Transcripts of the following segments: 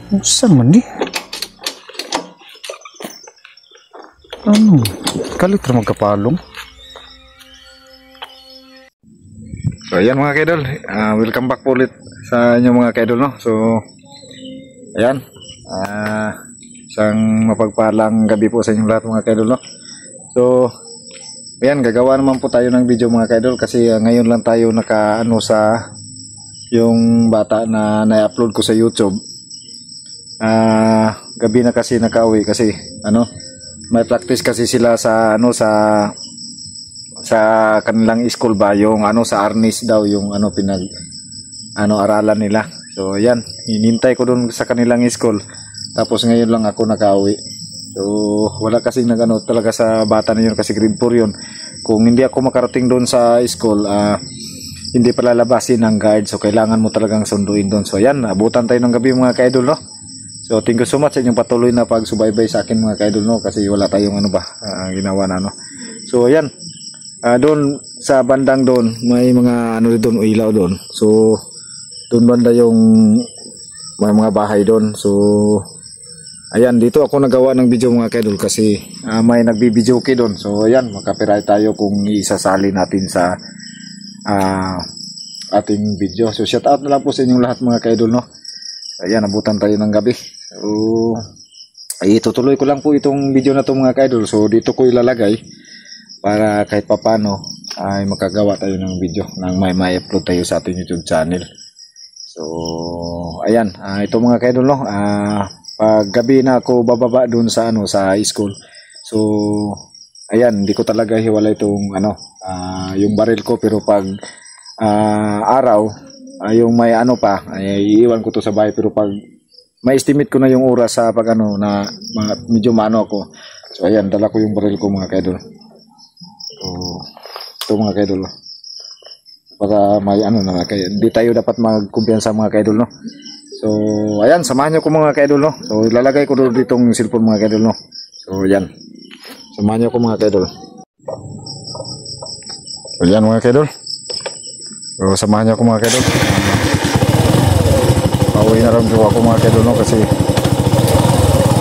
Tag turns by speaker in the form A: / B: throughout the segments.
A: Saan man di? Ano? Kalit na magkapalong. So ayan mga kaidol, welcome back po ulit sa inyo mga kaidol, no? So ayan, isang mapagpalang gabi po sa inyong lahat mga kaidol, no? So ayan, gagawa naman po tayo ng video mga kaidol kasi ngayon lang tayo nakaano sa yung bata na na-upload ko sa YouTube. Gabi na kasi nakauwi kasi ano, may practice kasi sila sa ano sa kanilang school ba, yung ano sa Arnis daw yung ano pinag ano aralan nila. So ayan, hinintay ko doon sa kanilang school, tapos ngayon lang ako nakauwi. So wala kasi nagano talaga sa bata na yun kasi grade 4 yun. Kung hindi ako makarating doon sa school, hindi pa lalabasin ng guard, so kailangan mo talagang sunduin doon. So ayan, abutan tayo ng gabi mga kaidol, no? So thank you so much sa inyong patuloy na pagsubaybay sa akin mga kaidol, no? Kasi wala tayong ano ba ginawa na, no? So ayan, doon sa bandang doon may mga ano doon, ilaw doon. So doon banda yung may mga bahay doon. So ayan, dito ako nagawa ng video mga kaidol kasi may nagbibideo ki doon. So ayan, makapiright tayo kung isasali natin sa ating video. So shout out na lang po sa inyong lahat mga kaidol, no? Ayan, abutan tayo ng gabi. So itutuloy ko lang po itong video na to mga kaidol. So dito ko ilalagay para kahit papano ay makagawa tayo ng video nang may upload tayo sa ating YouTube channel. So ayan, ito mga kaidol, no? Pag gabi na ako bababa doon sa ano sa school. So ayan, hindi ko talaga hiwalay itong ano yung baril ko, pero pag araw yung may ano pa ay iiwan ko to sa bahay, pero pag may estimate ko na yung oras sa pag ano na medyo mano ako. So ayan, dala ko yung baril ko mga kaidol. So ito mga kaidol, para may ano na kaya hindi tayo dapat magkumpiyansa mga kaidol, no? So ayan, samahan niyo ko mga kaidol, no? So ilalagay ko doon ditong cellphone mga kaidol, no? So ayan, samahan niyo ko mga kaidol. So ayan mga kaidol, so samahan niyo ko mga kaidol. Pauwi na rin ako mga kaidol, no? Kasi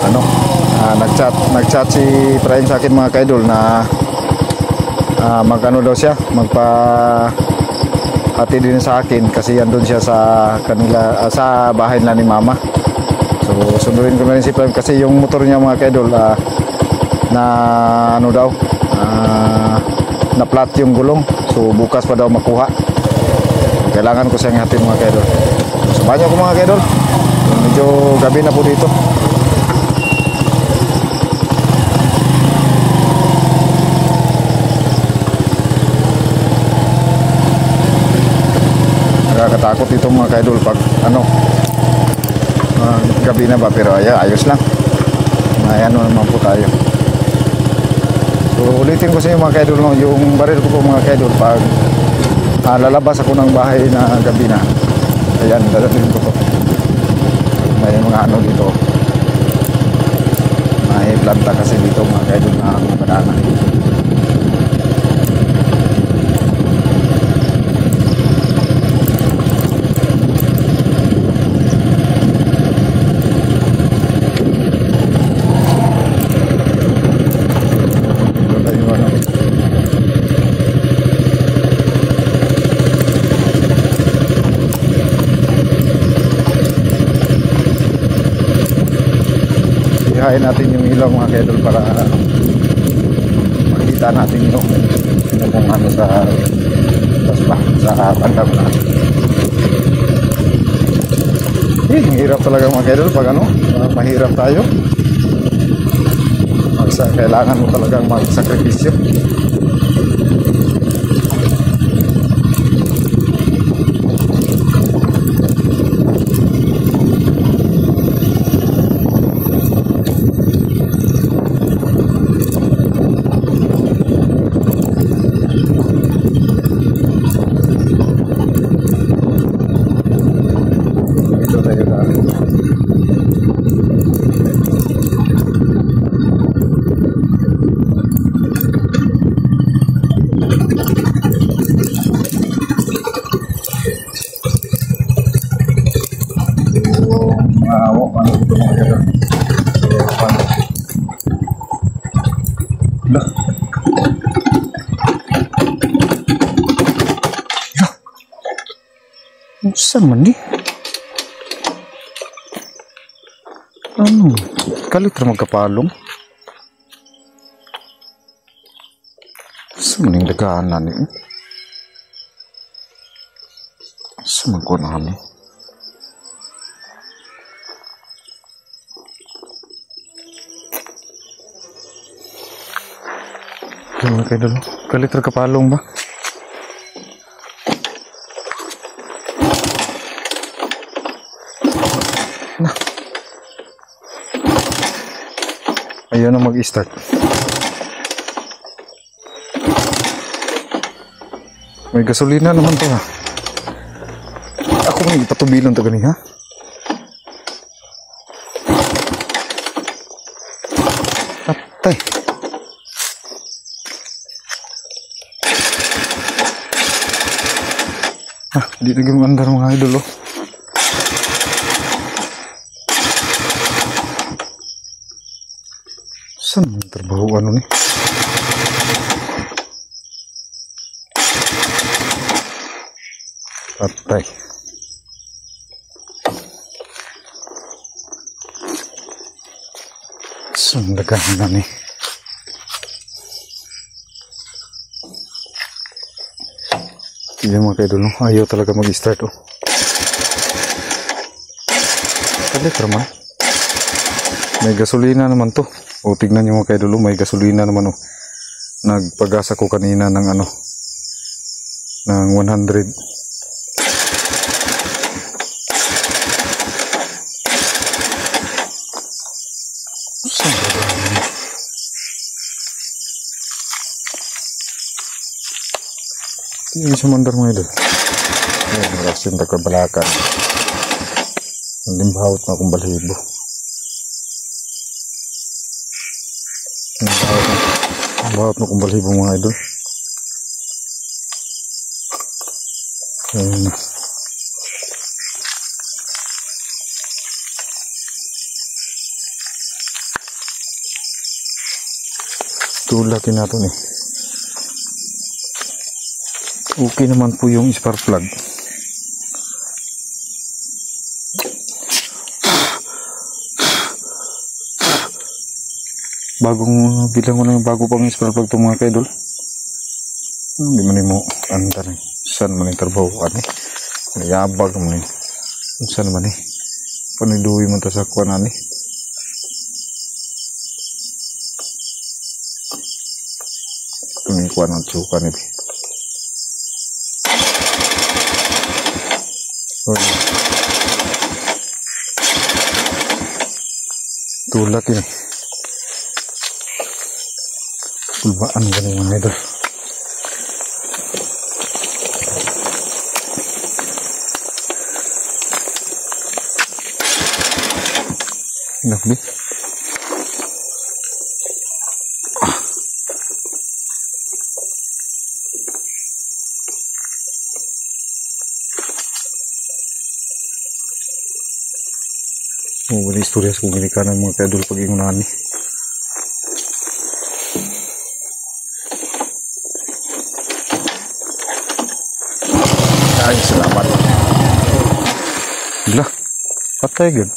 A: ano, nagchat si Prime sa akin mga kaidol na magano daw siya, magpa-hati din sa akin kasi andun siya sa kanila sa bahay na ni mama. So sunduin ko na rin si Prime kasi yung motor niya mga kaidol na ano daw, na flat yung gulong. So bukas pa daw makuha. Kailangan ko siyang hati mga kaidol. So banyak ko mga kaidol. So, medyo gabi na po dito. Nakakatakot dito mga kaidol pag ano gabi na ba, pero ayos lang. May ano naman po tayo. So ulitin ko sa inyo mga kaidol, no, yung baril ko po mga kaidol pag lalabas ako ng bahay na gabi na, ayan, dadating ko to. May mga ano dito, may planta kasi dito mga kaidol na banana. Ihain natin yung ilaw mga kaidol para makita natin yung kung ano sa bandang na. Ang hirap talaga mga kaidol pag ano, mahirap tayo. Kailangan mo talagang magsakripisyo.
B: Saan man di? Ano? Kalit ra magkapalong? Saan man yung dagaanan ni? Saan man ko namin? Ano kayo dalo? Kalit ra kapalong ba? Ayaw na mag-start. May gasolina naman to ha. Ako may ipatubilon to gani ha. Patay. Di lagi mandar mga idol oh. Saan ang trabaho ano ni? Patay. Saan dagahan na ni? Yan mga kaidol, no? Ayaw talaga mag-start oh. Kalit naman. May gasolina naman to. O tignan nyo mga kaidol, may gasolina naman oh. Nagpagasa ko kanina ng ano, ng 100. Hindi sa mandar mga idol. Ayan, marasin tagkabalakan. Hindi bahawat na akong balahibo. Bahawat na akong balahibo mga idol. Ayan na. Tulakin natin eh. Okay naman po yung spark plug. Bilang ko na yung bago pang spark plug itong mga kaidol. Hindi man mo andar eh. Saan man yung trabaho eh. Yabag man eh. Saan man eh. Paniduwi mo ta sa kuwanan eh. Ito yung kuwanan at sukan eh. Tulak ini. Pulbaan ganun mga idol. Lovely. Wala istorya sa kung ginikanan mga kaidol pag-ingunahan ni. Ay, salamat. Bila, patay gud.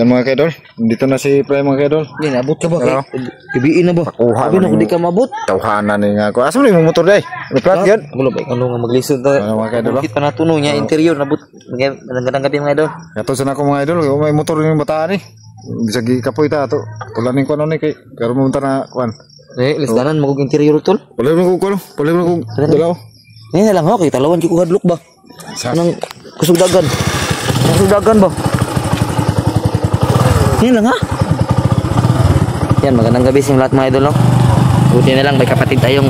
A: Ayan mga kaidol. Dito na si Pre mga kaidol.
C: Yan, abot ka ba?
A: Hello?
C: Ibiin na ba?
A: Pakuha
C: Sabi
A: man
C: na kung
A: yung-
C: di ka mabot.
A: Tawhanan ni nga ako. Asa mo yung motor day? May plat yan?
C: Wala ba? Ano nga maglisod na.
A: Ano mga kaidol?
C: Bukit pa na tuno niya, interior, nabot. Magandang gabi mga idol.
A: Yato sa ako mga idol. May motor yung bataan eh. Bisa gikapoy ta to. Tulanin ko ano ni kay. Pero pumunta na kuan.
C: Lisdanan, magug interior tol.
A: Pala mo ko kuan. Pala mo ko dalaw.
C: Ngayon na lang ako, talawan ko hadlok ba? Anong kusog dagan? Kusog dagan ba? Yan lang ha? Yan, magandang gabi sa lahat mga idol, no? Buti na lang, may kapatid tayong...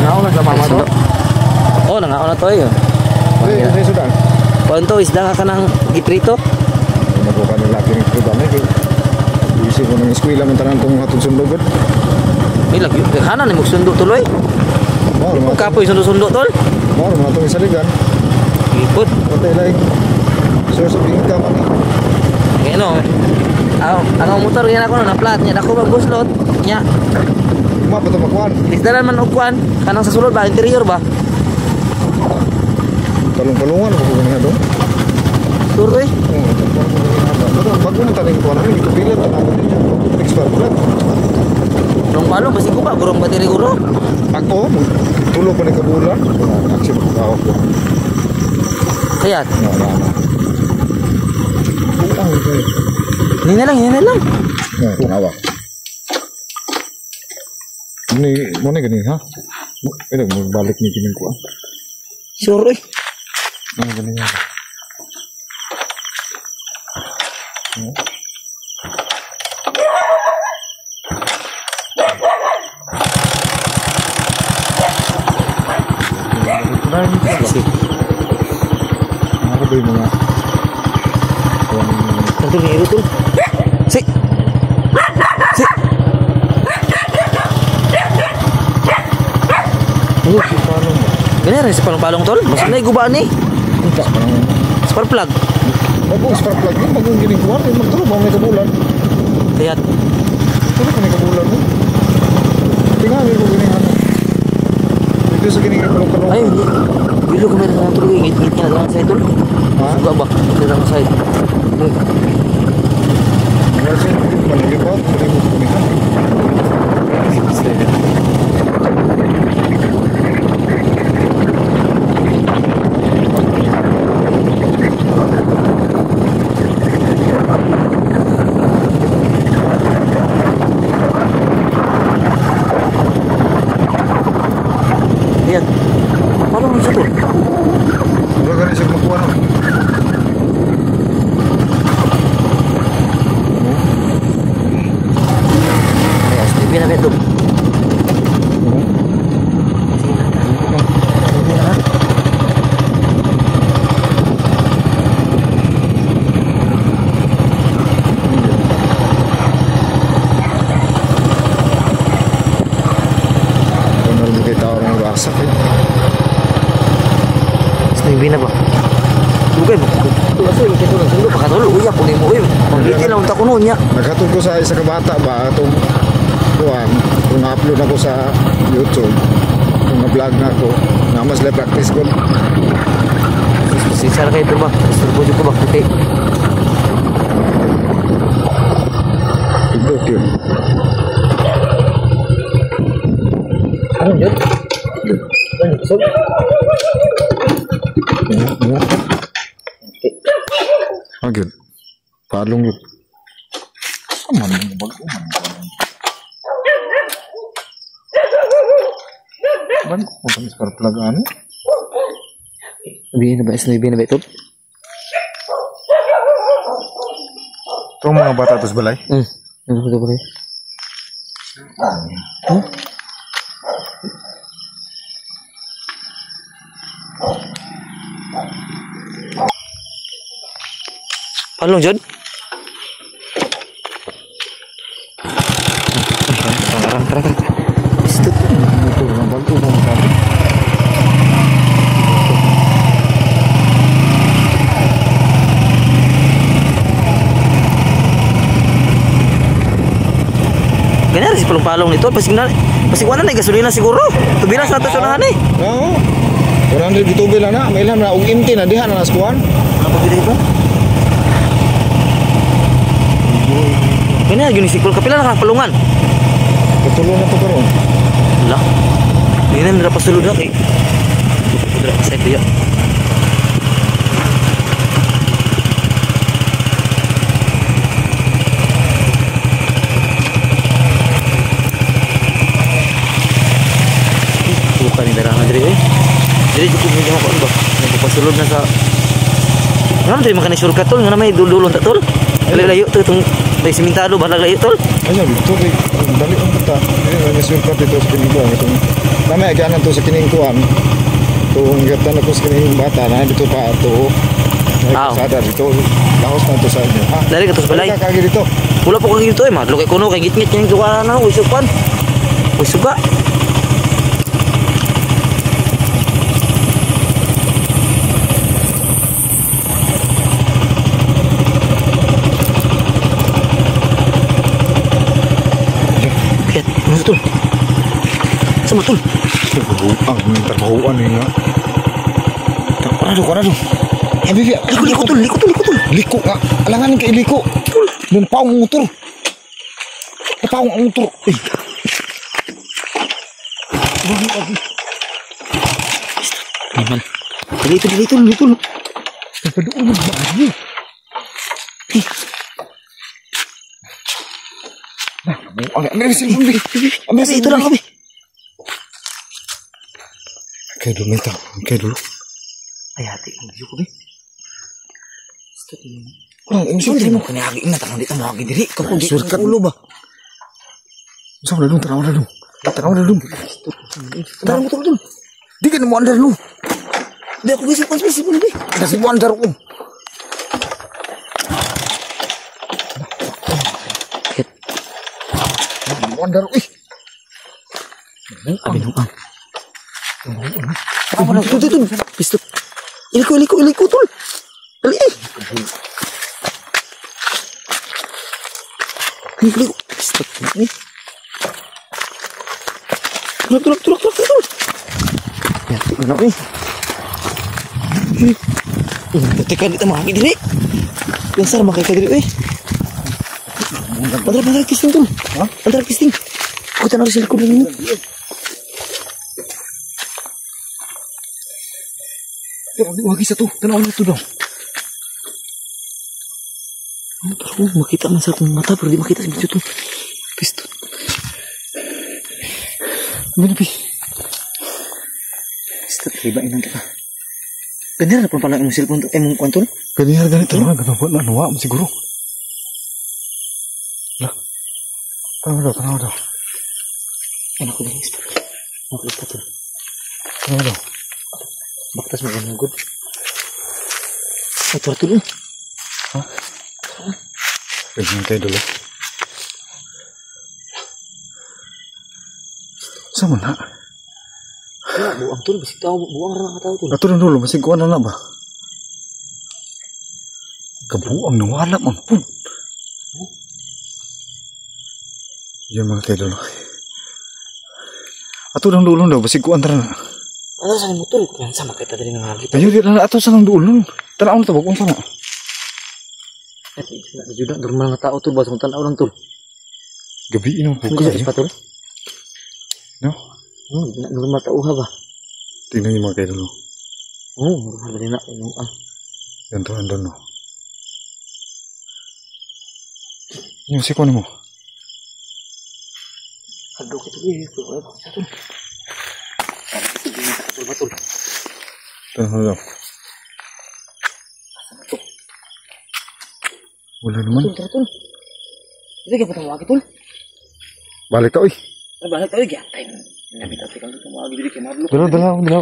A: Nauna sa mama to.
C: Oo, nangaon na to eh.
A: Hey, sudan.
C: Kuan to, isda ka ng giprito.
A: Ano ko kanila kining sudan eh. Bisi ko ng eskwela man tanan tong hatod sundogod.
C: May lagi, kanan ni magsundo tuloy.
A: Mo
C: Kung kapoy sundo-sundo tol.
A: mo tong isaligan.
C: Ikot.
A: Patay lang. Source of income ani.
C: Ngayon, no? Ang motor yan ako, no, na flat niya. Ako magbuslot niya.
A: Mo pa to makuan.
C: Lisdanan man og kuan, kanang sa sulod ba, interior ba?
A: Palong-palungan ko kanina do.
C: Sure eh.
A: Bago mo taning kuan ani dito pila ta ako niya. Expert plat.
C: Nung palo, basi ko ba, gurong bateri guro.
A: Ako tulog ko ni kabulan. Accept ako ko.
C: Kaya,
A: Na.
C: hindi na lang.
A: Na tanawa. Ni mo ni gani ha? Ito mo balik ni kining kuan.
C: Sure eh.
A: Ano gani niya? Ano ba yung mga
C: Tentu ni itu tuh. Si. Bener si palong-palong tol. Maksudnya gubaan nih. Spark plug.
A: bagong spark plug yun, bagong ginikuan yun, magturo ba may kabulan?
C: Lihat.
A: Turo ka may kabulan mo? Tingnan ko ginihan. Ito sa ginikuan.
C: Ay, bilo ko meron ng tuloy. Ngit-ngit niya lang sa ito.
A: Ha?
C: Suga ba? Ito lang sa ito.
A: Wala siya, malilipat, malilipat ginihan.
C: Lihat. Paano mo siya to?
A: Wala ka rin siya makuha no?
C: Ayan, STP na beto.
A: Kung naroon kayo tao ng rasak eh.
C: STP na ba? Lugay mo. Tulad ko, ikito lang. Sundo, pakatulog. Uya, punin mo. Pag-iti lang unta ko noon niya.
A: Naghatod ko sa isa kabata ba itong kuhan, kung na-upload ako sa YouTube, kung na-vlog na ako, na mas live practice ko.
C: Sisar kayo ito ba? Gusto ko ba? Puti.
A: Ito, yun.
C: Ano yun? Ano yun?
A: Ah, yun. Palong yun. Sama naman bago man. Bago ko kami sa parapalagaan.
C: Sabihin na ba? Sabihin na ba ito?
A: Itong mga bata tos balay.
C: Ano ba ito? Paano John? Tara. Istut.
A: Ito, mga bago mga bata.
C: Ganyan si palong-palong nito. Pasig wala na gasolina siguro. Tubilas na ito sa nahan eh.
A: Oo. 100 gitubil na. May ilan na. Ug inti na diha na naskuhan.
C: Ano ba ito? Kanya lagi ni sikul kapila na kapalungan.
B: Katulungan na to karon.
C: Lah. Ini na nira pasulod na kay. Dira pa sa iya. Bukan ni darangan diri eh. Jadi cukup mo ko ba. Pasulod na sa. Ngam diri makan shortcut tol nga may dululon ta tol. Layo to itong may simentado balag layo tol.
B: Ayan, dito kay dali ang kita. Ini nga surkat dito sa kining kuan itong. Namay aganan to sa kining kuan. Tung gatan ako sa kining bata na dito pa to.
C: Aw.
B: Sada dito. Lahos na to sa inyo. Ha.
C: Dali ka to sa balay.
B: Kagi dito.
C: Wala po kang dito eh, madlo kay kuno kay gitngit yang gawa na uy sukan. Uy suga. Lihat, betul. Sama betul.
B: Ang trabahoan ni nga. Ano? Eh, bibi,
C: Liko tul.
B: liko nga. Alangan kay liko. Dan paung motor. Paung motor. Eh.
C: Aman. Dito.
B: Padoon mo ba ani? Ang silpon bi.
C: Kasi ito lang kami.
B: Kay dulu minta. Kay dulu.
C: Ay hati, ang biyo ko ba? Stop mo.
B: Kurang ini
C: Siyempre
B: silpon
C: mo
B: mo.
C: kanyagi na tanong dito mo agi diri. Kapag di
B: Shortcut.
C: ulo ba?
B: Saan na dong? Tanaw na dong. Tanaw na dong.
C: Tara mo tol.
B: Di ka na mo andar no.
C: Di ako bisa konspirasi mo ba?
B: Kasi mo andar ko.
C: Kit,
B: Mo andar ko.
C: abi nung ang. Apa na tuh. Pistol. Iliko tol. Dali eh. Iliko. Pistol. Ini. Tulak. Ya, kenapa nih? Tekan kita maki diri. Dasar makai ka diri eh. Antara kisting tol.
B: Ha?
C: Antara kisting. Aku tanah di silikon ini.
B: Wagi satu. Tanaw na to dong.
C: Terus makita man sa akong mata pero di makita sa video to. Pistol.
B: Manapi.
C: Pistol, riba inang kita. Bener na pala imong cellphone to, imong kwanto?
B: Ganyan ganito lang. Ganun na. Nawa mo siguro. Lah. Tanaw daw.
C: Enak ko din pistol. Makita pa to.
B: Tanaw daw.
C: Baktas mo ganun good. Ito tuloy.
B: Ganyan tayo dulu. Sama na.
C: Ya, buang tol, bisi tao, buang ra nga tao tol.
B: Ato na dulu. Masig kuha na ba? Kabuang nawala man po. Yan mga tayo dulu. Ato na dulu daw. Masig kuha na.
C: Ano sa motor ko yan sama kita dari nang kita.
B: Ayo di na ato sa nang dulu. Tanaw na tabag kung sana.
C: Juga normal nga tao tol, basang tanaw lang tol.
B: Gabi ino po
C: Hindi
B: ka.
C: sa patol.
B: No?
C: Normal tao ha ba?
B: Tingnan niyo mga kayo dulu.
C: Normal din na inuang.
B: Yan to andun no. Yung si kuha mo.
C: Kadok itu eh, tol. Betul.
B: Tanaw daw. Wala naman.
C: Betul. Itu kayak ketemu lagi tol.
B: Balik ka oy.
C: Balik lagi ganteng. Nabi tadi kan ketemu lagi jadi kayak malu.
B: Dala.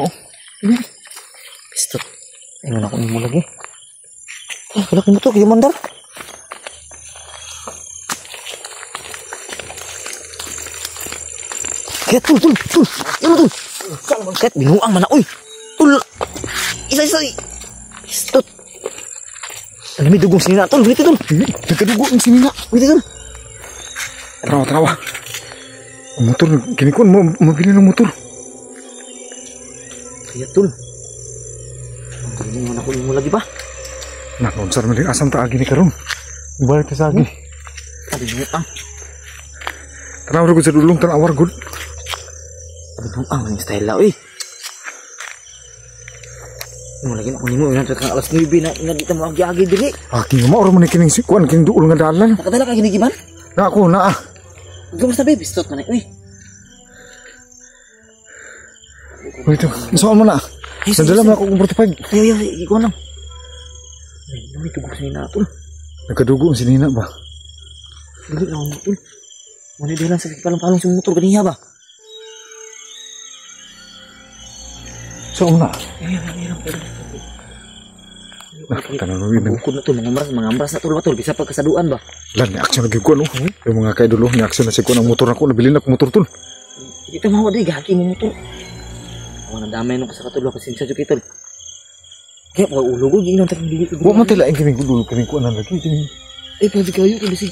C: Pistol. Ano ako nimo lagi? Wala ko motor, kayo mandar. Kaya tul. Ano tul? Kaya binuang mana oy. Tul. Isa. Pistol. Ano may dugong sinina tol, dito tol.
B: Nagkadugo ang sinina.
C: Dito tol.
B: Trawa. Ang motor, kini ko mabili ng motor.
C: Kaya tol. Hindi mo na ko mo lagi ba?
B: Nah, konsar mo din asam ta agi ni karon. Ibalik ta sa agi.
C: Binuang.
B: Tanaw gud sa dulong tanawar gud.
C: Binuang ang style la uy. Mo lagi nak nimo nga kang alas 9 na di ta mo agi-agi diri.
B: Aking mo oro man kining sikuan kining duol nga dalan.
C: Nakadala ka gini giman?
B: Na ako na
C: Gusto baby stot man uy.
B: Wait, saan mo na? Nadala mo ako kung 45.
C: Ayo ikaw lang. Ay, may tugos ni natol.
B: Nagkadugo si Nina ba?
C: Dili na mo tol. Muna dilan sa palang-palang sa motor ganiya ba?
B: Saan mo na?
C: Ayo.
B: Tanong mo yun.
C: Bukod na tol, mga ambras na tol ba tol? Bisa pagkasaduan ba?
B: Lan, ni aksyon lagi ko no? Yung mga kay dulo, ni aksyon na si ko ng motor ako. Nabilin ako motor tol.
C: Kita mau di gaki mo motor. Mga damay nung kasakatulog kasi sa tol. Kaya pa ulo ko gini nang dili ko.
B: Huwag mo tilain kining dulo, kining ko na lagi.
C: Pwede kayo tol si.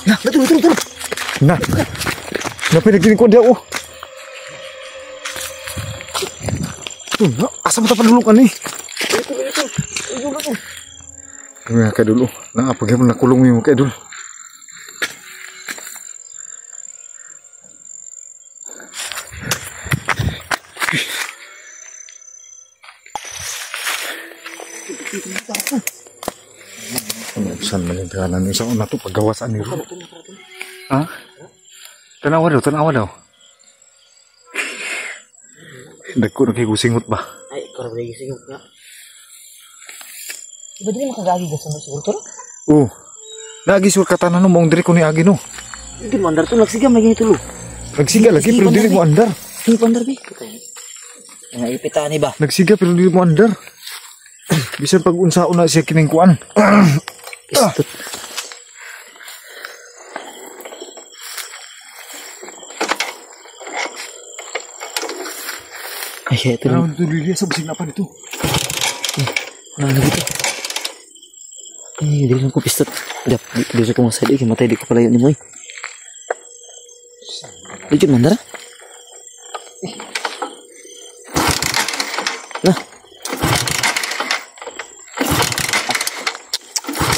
C: Nah, betul.
B: Na, napinagkining ko dia oh. Tuh, asa mo tapadulok ani? Mga kay dulo, na pag mo nakulong yung kay dulo. Saan man yung tahanan sa una to paggawasan ni Ro? Ha? Tanawa daw. Dagko na kay gusingot ba?
C: Ay, kalau boleh singot nga. Iba din makagagi ka sa siguro tol?
B: Oh. Lagi sur katanan no mong dire ko ni agi no.
C: Hindi mo andar tol nagsiga may ganito lo.
B: Nagsiga lagi pero dili mo andar.
C: Hindi pandar bi. Nga ipitaan ni ba?
B: Nagsiga pero dili mo andar. Bisan pag unsaon na siya kining kuan.
C: Istut. Ay, ito
B: Ano to Lilia sa busing napan ito?
C: Ano gitu? Dili lang ko pistot. Dili ko masaya di matay di ko palayo ni mo. Dili mandara? Nah.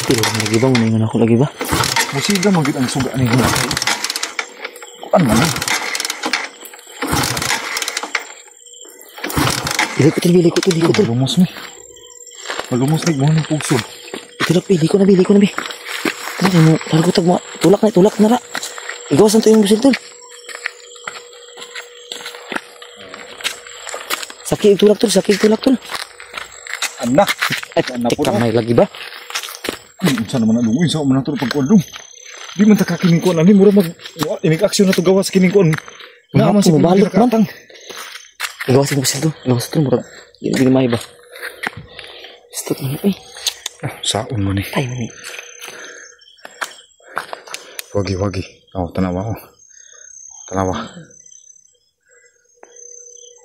C: Dili lagi ba mo ako lagi ba?
B: Musiga magit ang suga ni mo. Kuan man.
C: Bili ko to.
B: Malumos ni mo ni pugso.
C: Bili ko na bi. Ano mo, ko tag mo. Tulak na ra. Igawasan to yung busil tol. Sakit tulak tol.
B: Anak. Anak po.
C: Kamay lagi ba?
B: Saan naman na sa man nato pagkuandong. Di man ta kakining kuan ani mura mag inig aksyon na to gawas kining kuan.
C: Na man
B: si
C: balik man.
B: katang.
C: Igawasan busil tol. Murag. Hindi may ba. Stop man eh.
B: Saon mo ni.
C: Tay man ni.
B: Wagi. Oh, tanawa.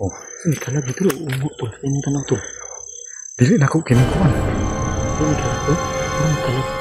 B: Oh,
C: Ini kana gitu lo umur tol. Ini tanah tol.
B: dili na ko kining kuan.
C: Ini kana tol. Kana